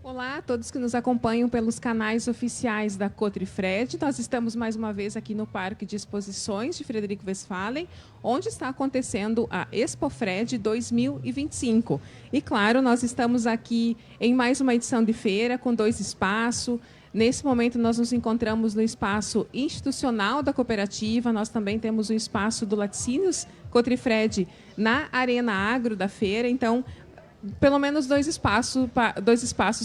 Olá a todos que nos acompanham pelos canais oficiais da Cotrifred. Nós estamos mais uma vez aqui no Parque de Exposições de Frederico Westphalen, onde está acontecendo a Expofred 2025. E, claro, nós estamos aqui em mais uma edição de feira com 2 espaços. Nesse momento, nós nos encontramos no espaço institucional da cooperativa. Nós também temos o espaço do Laticínios Cotrifred na Arena Agro da feira. Então, pelo menos 2 espaços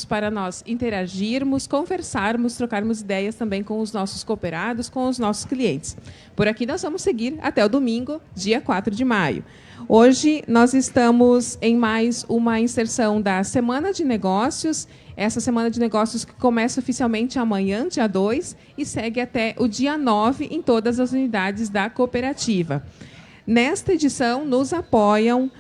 para nós interagirmos, conversarmos, trocarmos ideias também com os nossos cooperados, com os nossos clientes. Por aqui nós vamos seguir até o domingo, dia 4 de maio. Hoje nós estamos em mais uma inserção da Semana de Negócios, essa Semana de Negócios que começa oficialmente amanhã, dia 2, e segue até o dia 9 em todas as unidades da cooperativa. Nesta edição, nos apoiam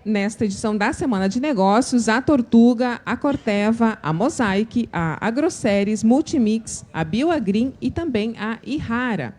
nesta edição da Semana de Negócios, a Tortuga, a Corteva, a Mosaic, a Agroceres, Multimix, a Bioagrim e também a Ihara.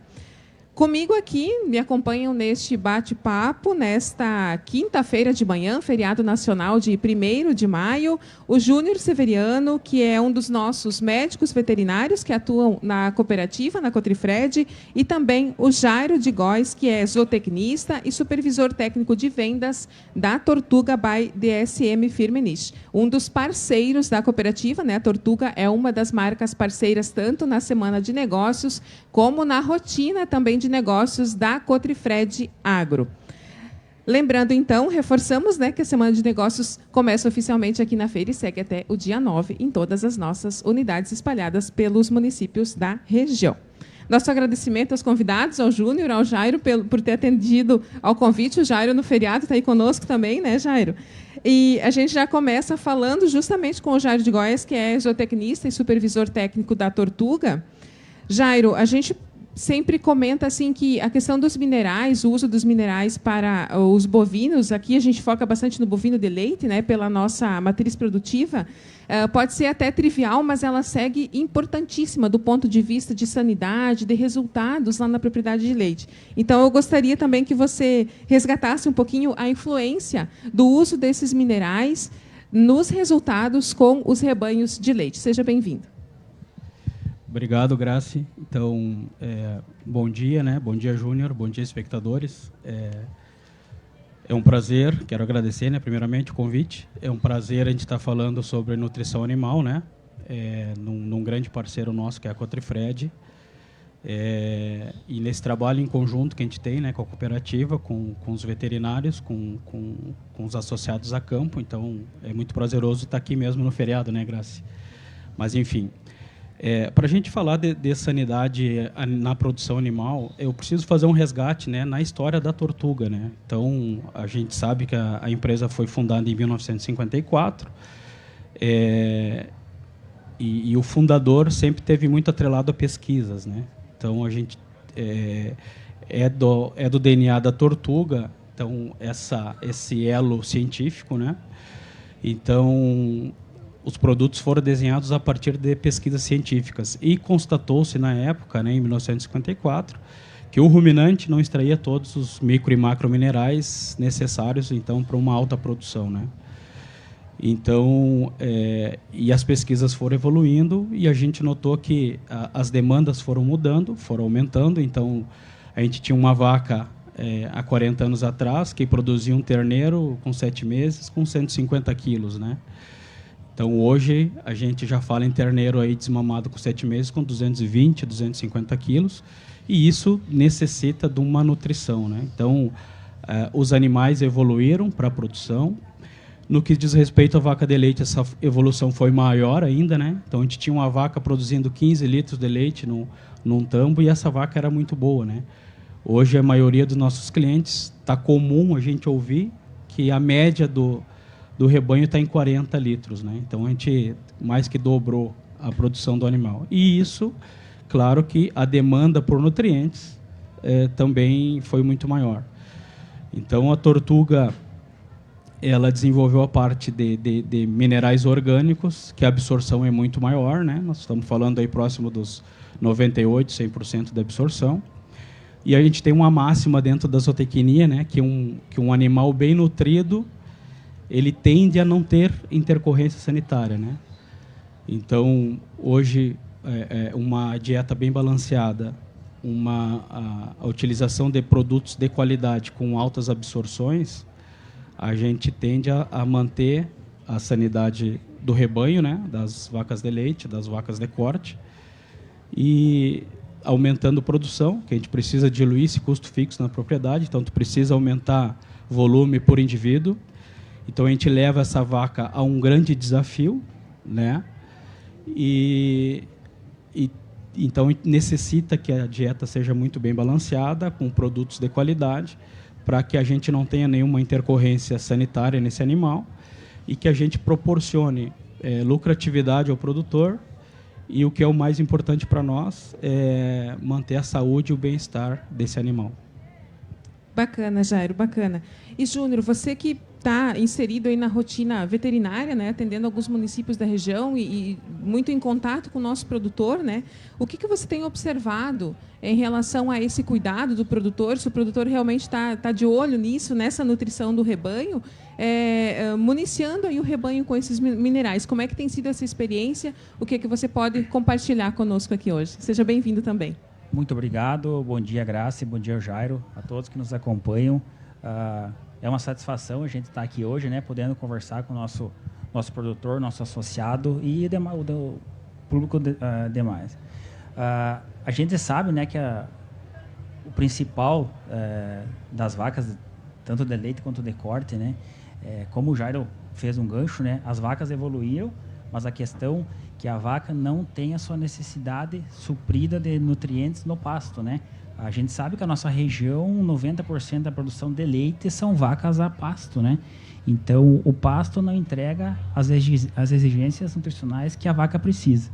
Comigo aqui, me acompanham neste bate-papo, nesta quinta-feira de manhã, feriado nacional de 1º de maio, o Júnior Severiano, que é um dos nossos médicos veterinários que atuam na cooperativa, na Cotrifred, e também o Jairo de Góes, que é zootecnista e supervisor técnico de vendas da Tortuga by DSM Firmenich, um dos parceiros da cooperativa, né? A Tortuga é uma das marcas parceiras tanto na Semana de Negócios como na rotina também de negócios da Cotrifred Agro. Lembrando, então, reforçamos, né, que a Semana de Negócios começa oficialmente aqui na feira e segue até o dia 9 em todas as nossas unidades espalhadas pelos municípios da região. Nosso agradecimento aos convidados, ao Júnior, ao Jairo, por ter atendido ao convite. O Jairo, no feriado, está aí conosco também, né, Jairo? E a gente já começa falando justamente com o Jairo de Góes, que é zootecnista e supervisor técnico da Tortuga. Jairo, a gente sempre comenta assim que a questão dos minerais, o uso dos minerais para os bovinos, aqui a gente foca bastante no bovino de leite, né, pela nossa matriz produtiva, pode ser até trivial, mas ela segue importantíssima do ponto de vista de sanidade, de resultados lá na propriedade de leite. Então, eu gostaria também que você resgatasse um pouquinho a influência do uso desses minerais nos resultados com os rebanhos de leite. Seja bem-vindo. Obrigado, Graci. Então, bom dia, né? Bom dia, Júnior. Bom dia, espectadores. É um prazer, quero agradecer, né, primeiramente, o convite. É um prazer a gente estar falando sobre nutrição animal, né? Num grande parceiro nosso, que é a Cotrifred. E nesse trabalho em conjunto que a gente tem, né, com a cooperativa, com os veterinários, com os associados a campo. Então, é muito prazeroso estar aqui mesmo no feriado, né, Graci? Mas, enfim... para a gente falar de sanidade na produção animal, eu preciso fazer um resgate, né, na história da Tortuga, né? Então, a gente sabe que a empresa foi fundada em 1954 e o fundador sempre teve muito atrelado a pesquisas, né? Então, a gente é do DNA da Tortuga, então esse elo científico, né? Então, os produtos foram desenhados a partir de pesquisas científicas e constatou-se na época, né, em 1954, que o ruminante não extraía todos os micro e macro minerais necessários, então, para uma alta produção, né? Então, e as pesquisas foram evoluindo e a gente notou que as demandas foram mudando, foram aumentando. Então, a gente tinha uma vaca há 40 anos atrás que produzia um terneiro com 7 meses com 150 quilos, né? Então, hoje, a gente já fala em terneiro aí desmamado com 7 meses, com 220, 250 quilos, e isso necessita de uma nutrição, né? Então, os animais evoluíram para a produção. No que diz respeito à vaca de leite, essa evolução foi maior ainda, né? Então, a gente tinha uma vaca produzindo 15 litros de leite num tambo, e essa vaca era muito boa, né? Hoje, a maioria dos nossos clientes, está comum a gente ouvir que a média do rebanho está em 40 litros, né? Então, a gente mais que dobrou a produção do animal. E isso, claro que a demanda por nutrientes também foi muito maior. Então, a Tortuga, ela desenvolveu a parte de minerais orgânicos, que a absorção é muito maior, né? Nós estamos falando aí próximo dos 98%, 100% de absorção. E a gente tem uma máxima dentro da zootecnia, né? Que um animal bem nutrido, ele tende a não ter intercorrência sanitária, né? Então, hoje, uma dieta bem balanceada, a utilização de produtos de qualidade com altas absorções, a gente tende a manter a sanidade do rebanho, né, das vacas de leite, das vacas de corte, e aumentando a produção, que a gente precisa diluir esse custo fixo na propriedade, então tu precisa aumentar volume por indivíduo. Então a gente leva essa vaca a um grande desafio, né? Então necessita que a dieta seja muito bem balanceada, com produtos de qualidade, para que a gente não tenha nenhuma intercorrência sanitária nesse animal e que a gente proporcione lucratividade ao produtor, e o que é o mais importante para nós é manter a saúde e o bem-estar desse animal. Bacana, Jairo, bacana. E, Júnior, você que está inserido aí na rotina veterinária, né, atendendo alguns municípios da região e muito em contato com o nosso produtor, né, o que você tem observado em relação a esse cuidado do produtor? Se o produtor realmente está de olho nisso, nessa nutrição do rebanho, municiando aí o rebanho com esses minerais. Como é que tem sido essa experiência? O que você pode compartilhar conosco aqui hoje? Seja bem-vindo também. Muito obrigado. Bom dia, Graça, e bom dia, Jairo, a todos que nos acompanham. É uma satisfação a gente estar aqui hoje, né, podendo conversar com o nosso produtor, nosso associado e o público demais. A gente sabe, né, que o principal das vacas, tanto de leite quanto de corte, né, como o Jairo fez um gancho, né, as vacas evoluíram, mas a questão que a vaca não tem a sua necessidade suprida de nutrientes no pasto, né? A gente sabe que a nossa região, 90% da produção de leite são vacas a pasto, né? Então, o pasto não entrega as exigências nutricionais que a vaca precisa.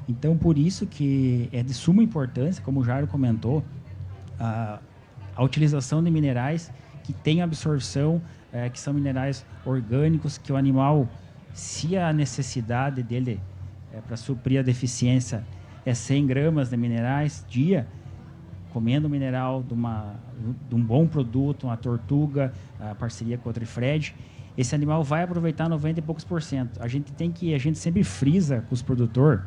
Então, por isso que é de suma importância, como o Jairo comentou, a utilização de minerais que têm absorção, que são minerais orgânicos, que o animal, se a necessidade dele para suprir a deficiência é 100 gramas de minerais dia, comendo mineral de um bom produto, uma tortuga, a parceria com o Cotrifred, esse animal vai aproveitar 90 e poucos %. A gente sempre frisa com os produtores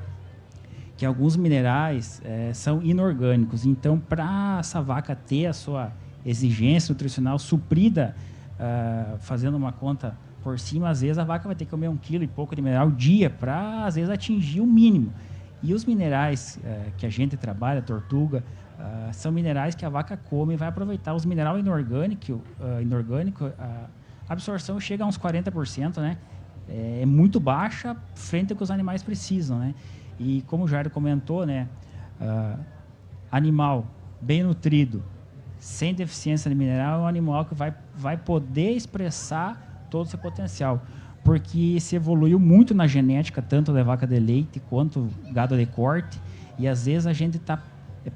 que alguns minerais são inorgânicos. Então, para essa vaca ter a sua exigência nutricional suprida, fazendo uma conta por cima, às vezes a vaca vai ter que comer 1 quilo e pouco de mineral dia para, às vezes, atingir o mínimo. E os minerais que a gente trabalha, tortuga, são minerais que a vaca come e vai aproveitar. Os minerais inorgânicos, a absorção chega a uns 40%, né? É muito baixa frente ao que os animais precisam, né? E como o Jairo comentou, né, animal bem nutrido, sem deficiência de mineral, é um animal que vai poder expressar todo o seu potencial, porque se evoluiu muito na genética, tanto da vaca de leite quanto gado de corte, e às vezes a gente está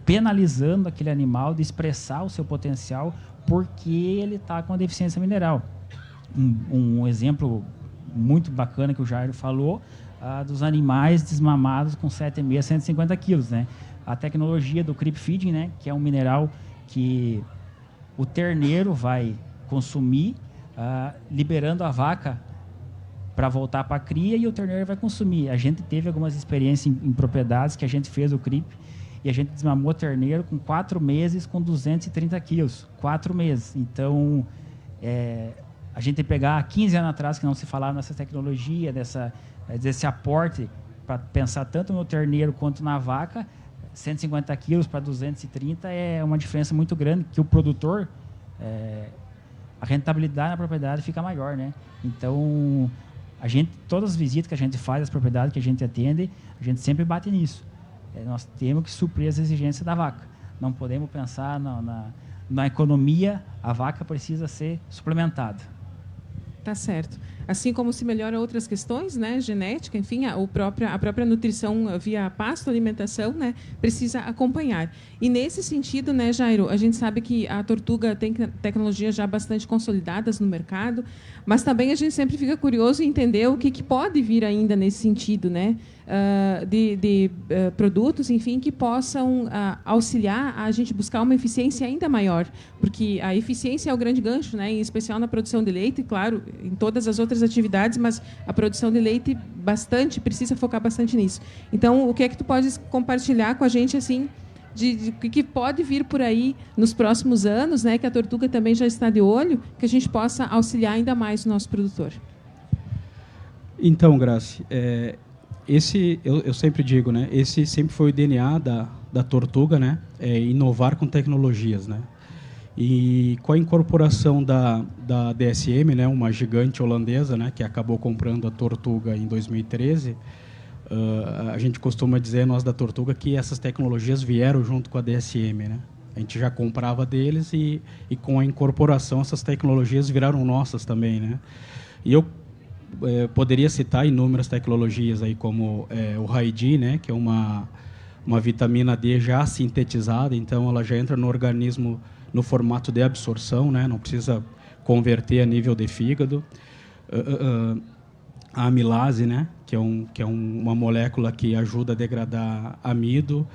penalizando aquele animal de expressar o seu potencial porque ele está com a deficiência mineral. Um exemplo muito bacana que o Jairo falou, dos animais desmamados com 7,5 a 150 quilos, né? A tecnologia do creep feeding, né, que é um mineral que o terneiro vai consumir, liberando a vaca para voltar para a cria, e o terneiro vai consumir. A gente teve algumas experiências em propriedades que a gente fez o creep e a gente desmamou o terneiro com 4 meses com 230 quilos. 4 meses. Então, a gente pegar 15 anos atrás, que não se falava nessa tecnologia, desse aporte para pensar tanto no terneiro quanto na vaca, 150 quilos para 230 é uma diferença muito grande, que o produtor... a rentabilidade na propriedade fica maior, né? Então, todas as visitas que a gente faz, as propriedades que a gente atende, a gente sempre bate nisso. Nós temos que suprir as exigências da vaca. Não podemos pensar na economia, a vaca precisa ser suplementada. Tá certo. Assim como se melhora outras questões, né, genética, enfim, a própria nutrição via pasto, alimentação, né, precisa acompanhar. E nesse sentido, né, Jairo, a gente sabe que a tortuga tem tecnologias já bastante consolidadas no mercado, mas também a gente sempre fica curioso em entender o que pode vir ainda nesse sentido, né, de produtos, enfim, que possam auxiliar a gente buscar uma eficiência ainda maior, porque a eficiência é o grande gancho, né, em especial na produção de leite, e, claro, em todas as outras outras atividades, mas a produção de leite precisa focar bastante nisso. Então, o que é que tu podes compartilhar com a gente, assim, de que pode vir por aí nos próximos anos, né, que a Tortuga também já está de olho, que a gente possa auxiliar ainda mais o nosso produtor? Então, Grace, eu sempre digo, né, esse sempre foi o DNA da Tortuga, né, inovar com tecnologias, né. E com a incorporação da DSM, né, uma gigante holandesa, né, que acabou comprando a Tortuga em 2013, a gente costuma dizer, nós da Tortuga, que essas tecnologias vieram junto com a DSM, né. A gente já comprava deles e com a incorporação essas tecnologias viraram nossas também, né. E eu poderia citar inúmeras tecnologias aí, como o Raidi, né, que é uma vitamina D já sintetizada, então ela já entra no organismo no formato de absorção, né, não precisa converter a nível de fígado. A amilase, né, que é uma molécula que ajuda a degradar amido.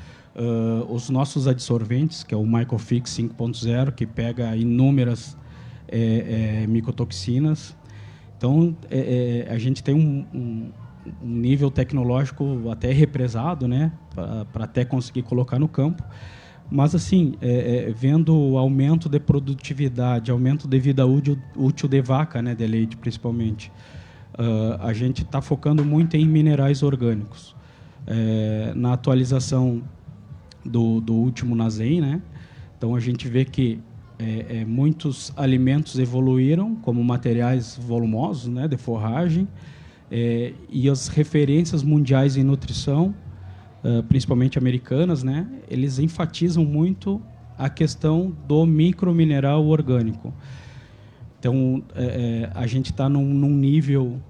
Os nossos adsorventes, que é o Mycofix 5.0, que pega inúmeras micotoxinas. Então, a gente tem um nível tecnológico até represado, né, para até conseguir colocar no campo. Mas, assim, vendo o aumento de produtividade, aumento de vida útil de vaca, né, de leite, principalmente, a gente está focando muito em minerais orgânicos. Na atualização do último NASEM, né, então a gente vê que muitos alimentos evoluíram como materiais volumosos, né, de forragem, e as referências mundiais em nutrição, principalmente americanas, né, eles enfatizam muito a questão do micromineral orgânico. Então, a gente está num nível,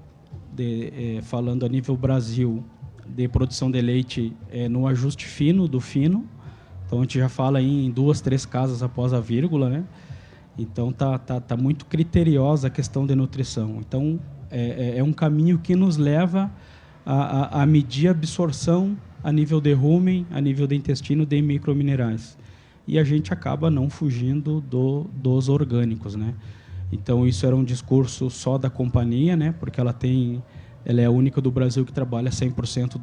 falando a nível Brasil, de produção de leite no ajuste fino do fino. Então, a gente já fala em 2, 3 casas após a vírgula, né? Então, tá muito criteriosa a questão de nutrição. Então, é um caminho que nos leva a medir a absorção a nível de rumen, a nível de intestino, de microminerais. E a gente acaba não fugindo dos orgânicos, né? Então, isso era um discurso só da companhia, né? Porque ela é a única do Brasil que trabalha 100%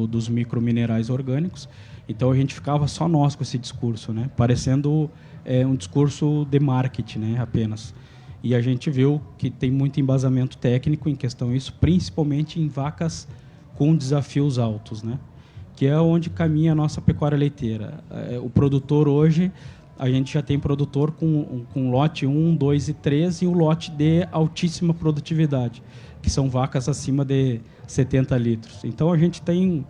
dos microminerais orgânicos. Então, a gente ficava só nós com esse discurso, né? Parecendo um discurso de marketing, né? Apenas. E a gente viu que tem muito embasamento técnico em questão isso, principalmente em vacas com desafios altos, né? Que é onde caminha a nossa pecuária leiteira. O produtor hoje, a gente já tem produtor com lote 1, 2 e 3 e um lote de altíssima produtividade, que são vacas acima de 70 litros. Então, a gente tem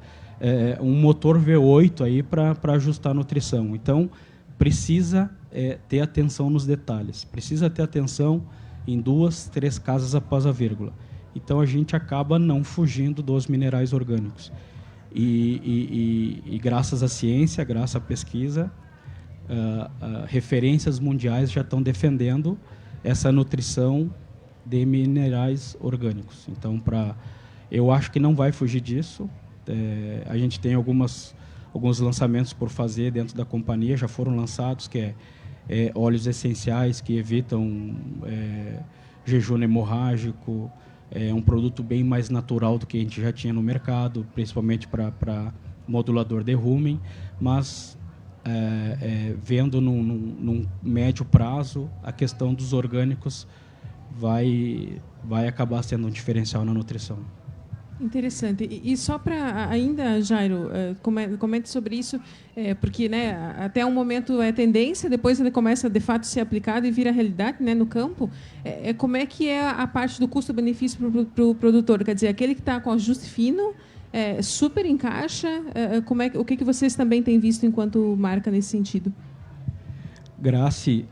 um motor V8 aí para ajustar a nutrição. Então, precisa ter atenção nos detalhes, precisa ter atenção em 2, 3 casas após a vírgula. Então, a gente acaba não fugindo dos minerais orgânicos. E graças à ciência, graças à pesquisa, referências mundiais já estão defendendo essa nutrição de minerais orgânicos. Então, eu acho que não vai fugir disso. A gente tem alguns lançamentos por fazer dentro da companhia, já foram lançados, que óleos essenciais que evitam jejum hemorrágico. É um produto bem mais natural do que a gente já tinha no mercado, principalmente para modulador de rumen, mas vendo num médio prazo, a questão dos orgânicos vai acabar sendo um diferencial na nutrição. Interessante. E só para ainda, Jairo, comente sobre isso, porque, né, até um momento é tendência, depois ele começa de fato a ser aplicado e vira realidade, né, no campo. Como é que é a parte do custo-benefício para o produtor? Quer dizer, aquele que está com ajuste fino, super encaixa? O que vocês também têm visto enquanto marca nesse sentido? Grace,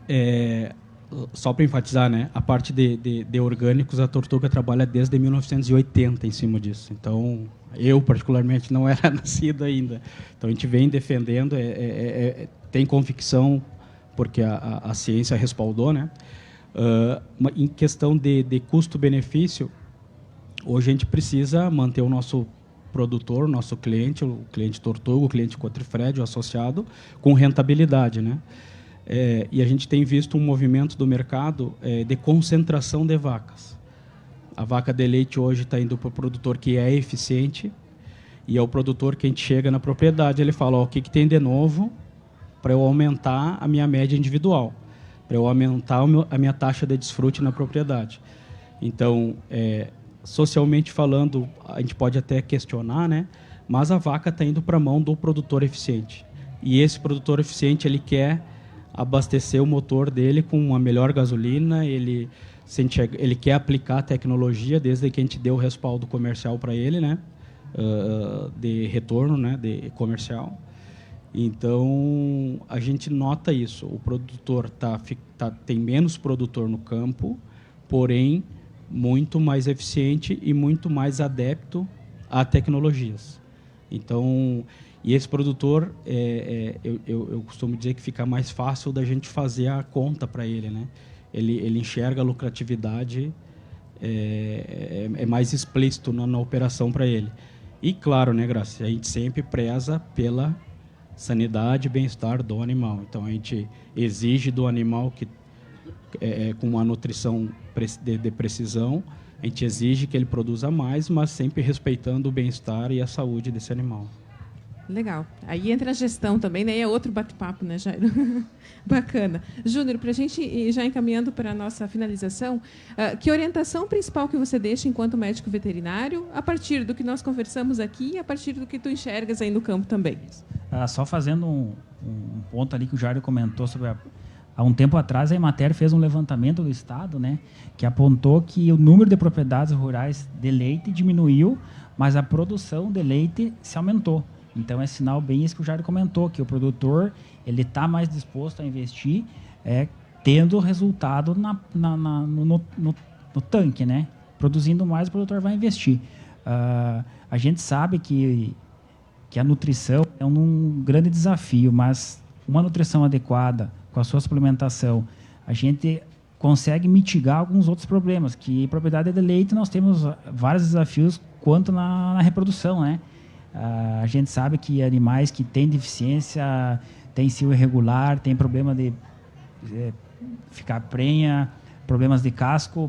só para enfatizar, né, a parte de orgânicos, a Tortuga trabalha desde 1980 em cima disso. Então, eu, particularmente, não era nascido ainda. Então, a gente vem defendendo, tem convicção, porque a ciência respaldou, né? Em questão de custo-benefício, hoje a gente precisa manter o nosso produtor, o nosso cliente, o cliente Tortuga, o cliente Cotrifred, o associado, com rentabilidade, né? E a gente tem visto um movimento do mercado de concentração de vacas. A vaca de leite hoje está indo para o produtor que é eficiente, e é o produtor que a gente chega na propriedade, ele fala, o que tem de novo para eu aumentar a minha média individual, para eu aumentar a minha taxa de desfrute na propriedade. Então, socialmente falando, a gente pode até questionar, né? Mas a vaca está indo para a mão do produtor eficiente. E esse produtor eficiente, ele quer abastecer o motor dele com uma melhor gasolina, ele quer aplicar a tecnologia, desde que a gente deu o respaldo comercial para ele, né? De retorno, né? De comercial. Então, a gente nota isso. O produtor tem menos produtor no campo, porém, muito mais eficiente e muito mais adepto a tecnologias. Então, e esse produtor, eu costumo dizer que fica mais fácil da gente fazer a conta para ele, né? Ele enxerga a lucratividade, é mais explícito na operação para ele. E claro, né, Graça, a gente sempre preza pela sanidade e bem-estar do animal. Então, a gente exige do animal que com uma nutrição de precisão, a gente exige que ele produza mais, mas sempre respeitando o bem-estar e a saúde desse animal. Legal. Aí entra a gestão também, né? É outro bate-papo, né, Jairo? Bacana. Júnior, para a gente ir já encaminhando para a nossa finalização, que orientação principal que você deixa enquanto médico veterinário, a partir do que nós conversamos aqui e a partir do que tu enxergas aí no campo também? Só fazendo um ponto ali que o Jairo comentou sobre há um tempo atrás, a Emater fez um levantamento do Estado, né, que apontou que o número de propriedades rurais de leite diminuiu, mas a produção de leite se aumentou. Então, é sinal bem isso que o Jairo comentou, que o produtor ele está mais disposto a investir, tendo resultado no tanque, né? Produzindo mais, o produtor vai investir. A gente sabe que a nutrição é um grande desafio, mas uma nutrição adequada, com a sua suplementação, a gente consegue mitigar alguns outros problemas, que em propriedade de leite nós temos vários desafios quanto na reprodução, né? A gente sabe que animais que têm deficiência, têm cio irregular, têm problema de ficar prenha, problemas de casco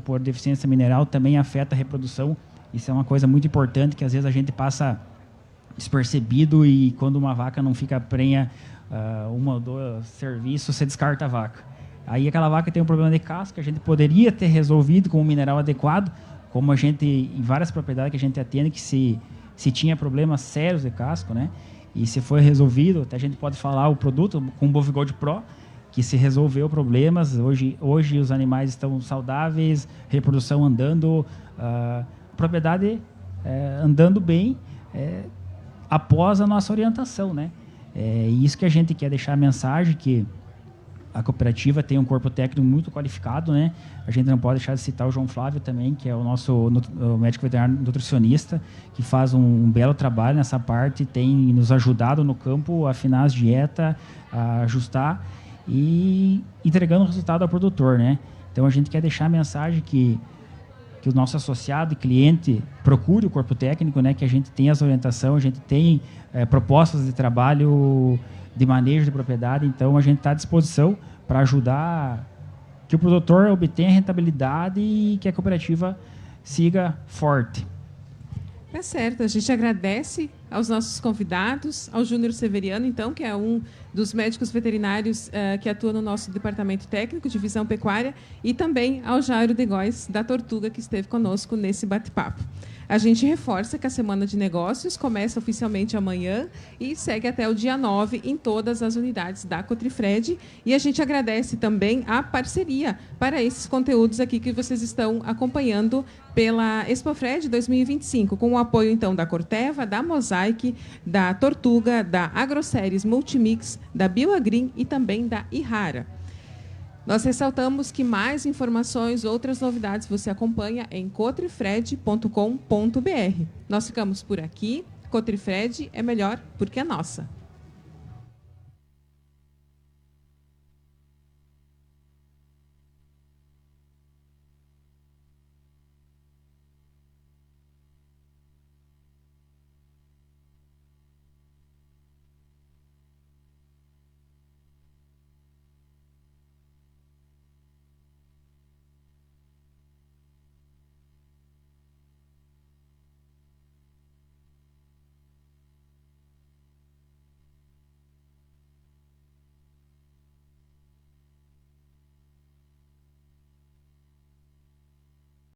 por deficiência mineral também afeta a reprodução. Isso é uma coisa muito importante que às vezes a gente passa despercebido, e quando uma vaca não fica prenha, uma ou dois serviços, você descarta a vaca. Aí aquela vaca tem um problema de casco que a gente poderia ter resolvido com um mineral adequado, como a gente, em várias propriedades que a gente atende, que se tinha problemas sérios de casco, né? E se foi resolvido, até a gente pode falar o produto com o Bovigold Pro, que se resolveu problemas. Hoje os animais estão saudáveis, reprodução andando, propriedade andando bem, após a nossa orientação, né? É isso que a gente quer deixar a mensagem, que a cooperativa tem um corpo técnico muito qualificado, né? A gente não pode deixar de citar o João Flávio também, que é o nosso médico veterinário nutricionista, que faz um belo trabalho nessa parte, tem nos ajudado no campo a afinar as dietas, a ajustar e entregando o resultado ao produtor, né? Então a gente quer deixar a mensagem que o nosso associado e cliente procure o corpo técnico, né? Que a gente tem as orientações, a gente tem propostas de trabalho de manejo de propriedade, então a gente está à disposição para ajudar que o produtor obtenha rentabilidade e que a cooperativa siga forte. Tá certo, a gente agradece aos nossos convidados, ao Júnior Severiano, então, que é um dos médicos veterinários que atua no nosso departamento técnico, divisão pecuária, e também ao Jairo de Góes, da Tortuga, que esteve conosco nesse bate-papo. A gente reforça que a Semana de Negócios começa oficialmente amanhã e segue até o dia 9 em todas as unidades da Cotrifred. E a gente agradece também a parceria para esses conteúdos aqui que vocês estão acompanhando pela Expofred 2025, com o apoio, então, da Corteva, da Mosaic, da Tortuga, da Agroceres Multimix, da Bioagrim e também da Ihara. Nós ressaltamos que mais informações, outras novidades, você acompanha em cotrifred.com.br. Nós ficamos por aqui. Cotrifred é melhor porque é nossa.